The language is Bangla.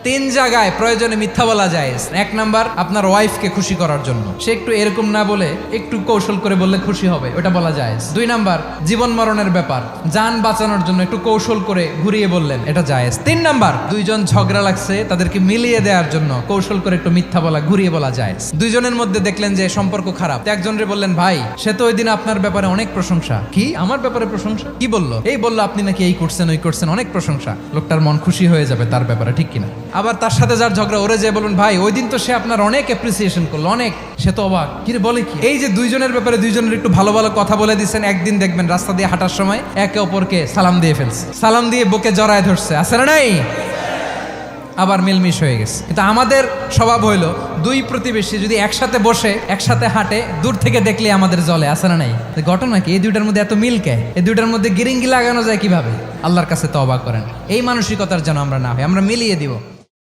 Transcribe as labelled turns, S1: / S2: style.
S1: তিন জায়গায় প্রয়োজনে মিথ্যা বলা যায়। এক নাম্বার, আপনার ওয়াইফকে খুশি করার জন্য, সে একটু এরকম না বলে একটু কৌশল করে বললে খুশি হবে, ওটা বলা যায়। দুই নাম্বার, জীবন মরণের ব্যাপার, যান বাঁচানোর জন্য একটু কৌশল করে ঘুরিয়ে বললেন, এটা জায়েজ। তিন নাম্বার, দুইজন ঝগড়া লাগছে তাদেরকে মিলিয়ে দেওয়ার জন্য কৌশল করে একটু মিথ্যা বলা, ঘুরিয়ে বলা যায়। দুইজনের মধ্যে দেখলেন যে সম্পর্ক খারাপ, একজনরে বললেন, ভাই সে তো ওই দিন আপনার ব্যাপারে অনেক প্রশংসা। কি আমার ব্যাপারে প্রশংসা? কি বললো? এই বললো আপনি নাকি এই করছেন ওই করছেন, অনেক প্রশংসা। লোকটার মন খুশি হয়ে যাবে তার ব্যাপারে, ঠিক কিনা? আবার তার সাথে যার ঝগড়া, ওরে যে বলুন, ভাই ওই দিন তো সে আপনার অনেক অ্যাপ্রিসিয়েশন করলো, অনেক, সে তো অবাক, কি রে বলে কি? এই যে দুইজনের ব্যাপারে দুইজনের একটু ভালো ভালো কথা বলে দিচ্ছেন, একদিন দেখবেন রাস্তা দিয়ে হাঁটার সময় একে অপরকে সালাম দিয়ে ফেলছে, সালাম দিয়ে বুকে জড়ায় ধরছে, আছে না নাই? আবার মিলমিশ হয়ে গেছে। কিন্তু আমাদের স্বভাব হইলো, দুই প্রতিবেশী যদি একসাথে বসে একসাথে হাঁটে, দূর থেকে দেখলে আমাদের জলে, আছে না নাই? ঘটনা কি? এই দুইটার মধ্যে এত মিল কে? এই দুইটার মধ্যে গিরিঙ্গি লাগানো যায় কিভাবে? আল্লাহর কাছে তওবা করেন, এই মানসিকতার যেন আমরা না হয়, আমরা মিলিয়ে দিব।